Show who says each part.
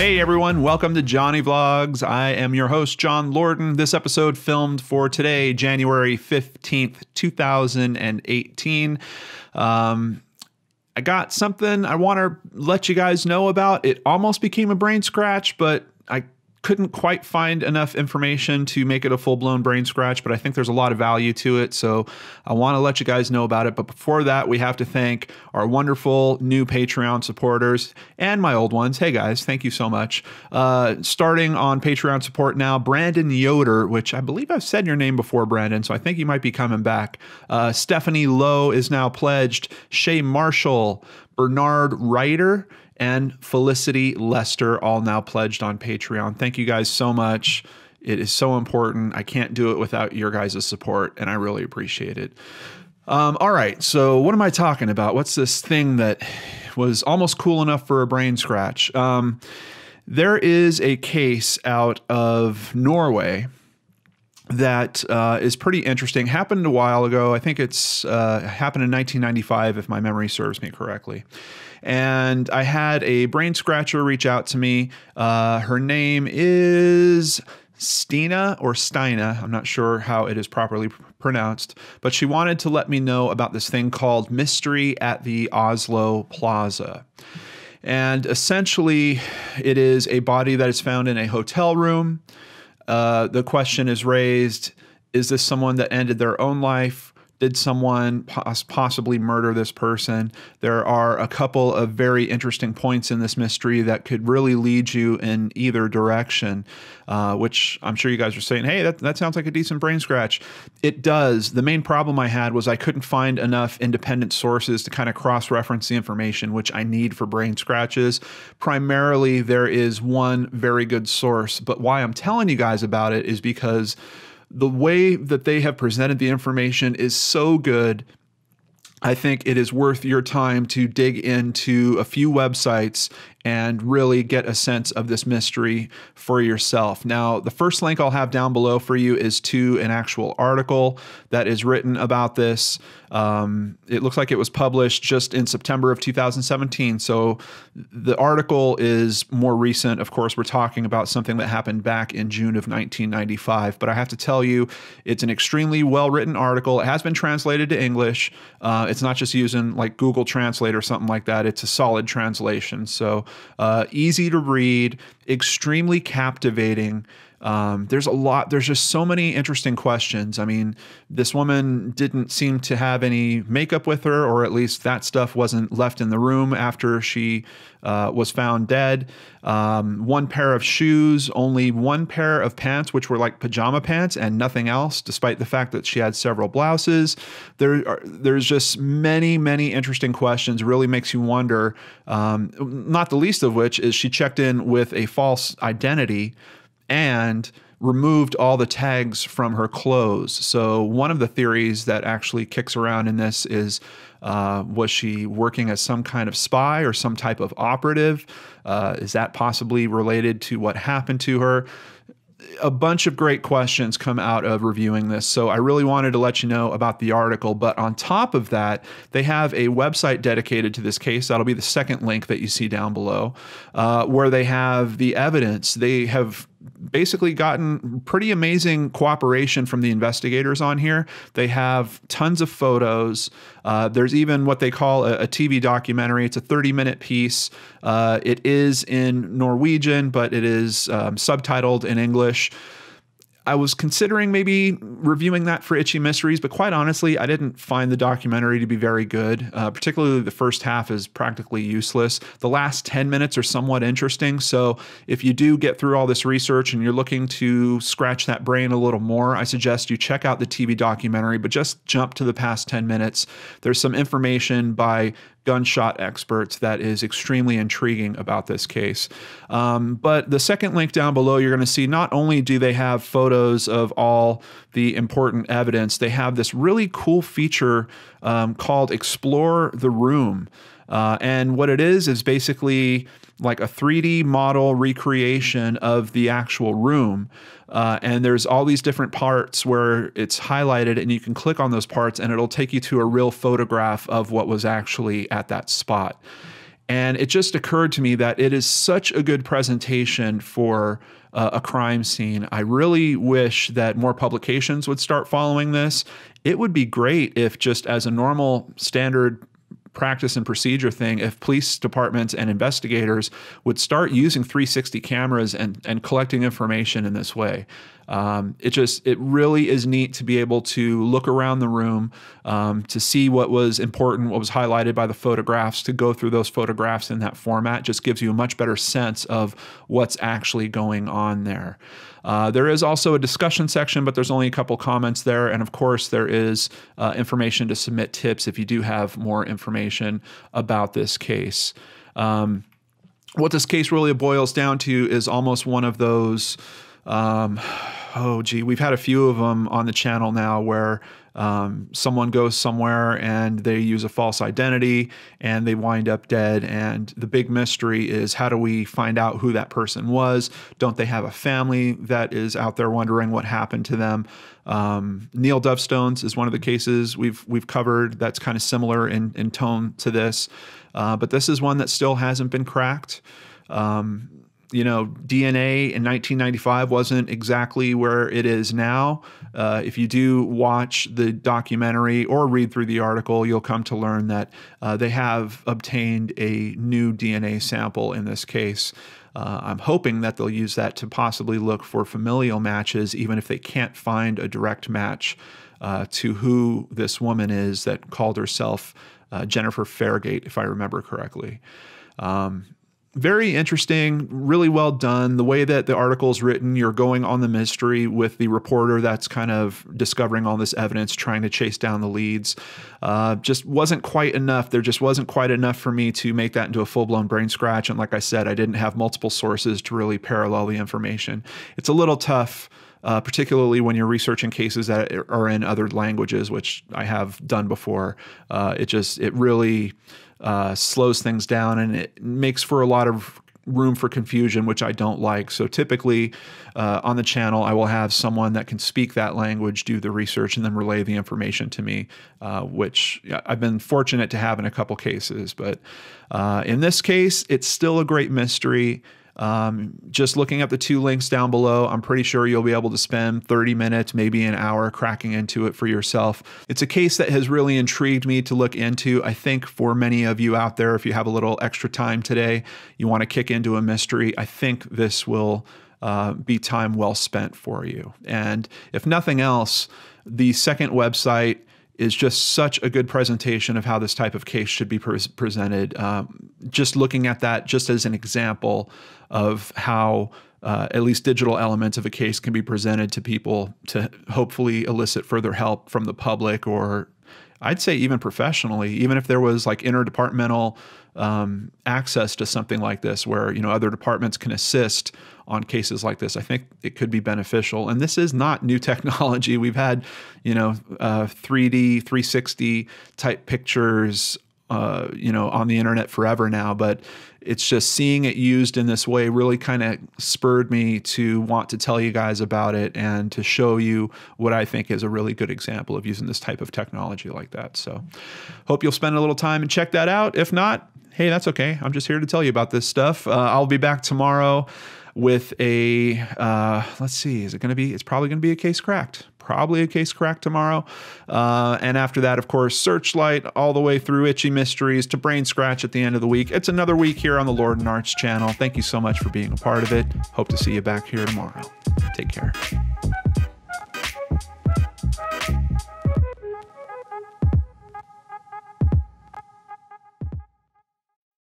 Speaker 1: Hey everyone, welcome to Johnny Vlogs. I am your host, John Lorden. This episode filmed for today, January 15th, 2018. I got something I want to let you guys know about. It almost became a brain scratch, but I couldn't quite find enough information to make it a full-blown brain scratch, but I think there's a lot of value to it, so I want to let you guys know about it. But before that, we have to thank our wonderful new Patreon supporters and my old ones. Hey guys, thank you so much. Starting on Patreon support now, Brandon Yoder, which I believe I've said your name before, Brandon, so I think you might be coming back. Stephanie Lowe is now pledged. Shay Marshall, Bernard Ryder, and Felicity Lester, all now pledged on Patreon. Thank you guys so much. It is so important. I can't do it without your guys' support, and I really appreciate it. All right, so what am I talking about? What's this thing that was almost cool enough for a brain scratch? There is a case out of Norway that is pretty interesting. Happened a while ago. I think it's happened in 1995, if my memory serves me correctly. And I had a brain scratcher reach out to me. Her name is Stina or Stina. I'm not sure how it is properly pronounced, but she wanted to let me know about this thing called Mystery at the Oslo Plaza. And essentially, it is a body that is found in a hotel room. The question is raised, is this someone that ended their own life? Did someone possibly murder this person? There are a couple of very interesting points in this mystery that could really lead you in either direction, which I'm sure you guys are saying, hey, that sounds like a decent brain scratch. It does. The main problem I had was I couldn't find enough independent sources to kind of cross-reference the information, which I need for brain scratches. Primarily, there is one very good source, but why I'm telling you guys about it is because the way that they have presented the information is so good. I think it is worth your time to dig into a few websites and really get a sense of this mystery for yourself. Now, the first link I'll have down below for you is to an actual article that is written about this. It looks like it was published just in September of 2017. So the article is more recent. Of course, we're talking about something that happened back in June of 1995. But I have to tell you, it's an extremely well-written article. It has been translated to English. It's not just using like Google Translate or something like that. It's a solid translation. So easy to read, extremely captivating. There's just so many interesting questions. I mean, this woman didn't seem to have any makeup with her, or at least that stuff wasn't left in the room after she was found dead. One pair of shoes, only one pair of pants, which were like pajama pants and nothing else, despite the fact that she had several blouses. There's just many, many interesting questions. Really makes you wonder, not the least of which is she checked in with a false identity and removed all the tags from her clothes. So one of the theories that actually kicks around in this is, was she working as some kind of spy or some type of operative? Is that possibly related to what happened to her? A bunch of great questions come out of reviewing this. So I really wanted to let you know about the article. But on top of that, they have a website dedicated to this case. That'll be the second link that you see down below, where they have the evidence. They have basically gotten pretty amazing cooperation from the investigators on here. They have tons of photos. There's even what they call a TV documentary. It's a 30-minute piece. It is in Norwegian, but it is subtitled in English. I was considering maybe reviewing that for Itchy Mysteries, but quite honestly, I didn't find the documentary to be very good. Particularly the first half is practically useless. The last 10 minutes are somewhat interesting. So if you do get through all this research and you're looking to scratch that brain a little more, I suggest you check out the TV documentary, but just jump to the past 10 minutes. There's some information by gunshot experts that is extremely intriguing about this case. But the second link down below, you're going to see not only do they have photos of all the important evidence, they have this really cool feature called Explore the Room. And what it is basically like a 3D model recreation of the actual room. And there's all these different parts where it's highlighted and you can click on those parts and it'll take you to a real photograph of what was actually at that spot. And it just occurred to me that it is such a good presentation for a crime scene. I really wish that more publications would start following this. It would be great if, just as a normal standard practice and procedure thing, if police departments and investigators would start using 360 cameras and collecting information in this way. It really is neat to be able to look around the room, to see what was important, what was highlighted by the photographs, to go through those photographs in that format. Just gives you a much better sense of what's actually going on there. There is also a discussion section, but there's only a couple comments there. And of course, there is information to submit tips if you do have more information about this case. What this case really boils down to is almost one of those, oh gee, we've had a few of them on the channel now where someone goes somewhere and they use a false identity and they wind up dead. And the big mystery is, how do we find out who that person was? Don't they have a family that is out there wondering what happened to them? Neil Dovestones is one of the cases we've covered that's kind of similar in tone to this. But this is one that still hasn't been cracked. You know, DNA in 1995 wasn't exactly where it is now. If you do watch the documentary or read through the article, you'll come to learn that they have obtained a new DNA sample in this case. I'm hoping that they'll use that to possibly look for familial matches, even if they can't find a direct match to who this woman is that called herself Jennifer Fairgate, if I remember correctly. Very interesting, really well done. The way that the article is written, you're going on the mystery with the reporter that's kind of discovering all this evidence, trying to chase down the leads. Just wasn't quite enough. There just wasn't quite enough for me to make that into a full-blown brain scratch. And like I said, I didn't have multiple sources to really parallel the information. It's a little tough, particularly when you're researching cases that are in other languages, which I have done before. It really slows things down, and it makes for a lot of room for confusion, which I don't like. So typically on the channel, I will have someone that can speak that language, do the research, and then relay the information to me, which I've been fortunate to have in a couple cases. But in this case, it's still a great mystery. Just looking at the two links down below, I'm pretty sure you'll be able to spend 30 minutes, maybe an hour cracking into it for yourself. It's a case that has really intrigued me to look into. I think for many of you out there, if you have a little extra time today, you want to kick into a mystery, I think this will be time well spent for you. And if nothing else, the second website is just such a good presentation of how this type of case should be presented. Just looking at that just as an example of how at least digital elements of a case can be presented to people to hopefully elicit further help from the public, or I'd say even professionally, even if there was like interdepartmental access to something like this where, you know, other departments can assist on cases like this. I think it could be beneficial. And this is not new technology. We've had, you know, 3D, 360 type pictures, you know, on the internet forever now, but it's just seeing it used in this way really kind of spurred me to want to tell you guys about it and to show you what I think is a really good example of using this type of technology like that. So hope you'll spend a little time and check that out. If not, hey, that's okay. I'm just here to tell you about this stuff. I'll be back tomorrow with a, let's see, is it going to be, it's probably going to be a case cracked. Probably a case cracked tomorrow. And after that, of course, Searchlight all the way through Itchy Mysteries to Brain Scratch at the end of the week. It's another week here on the Lord and Arts channel. Thank you so much for being a part of it. Hope to see you back here tomorrow. Take care.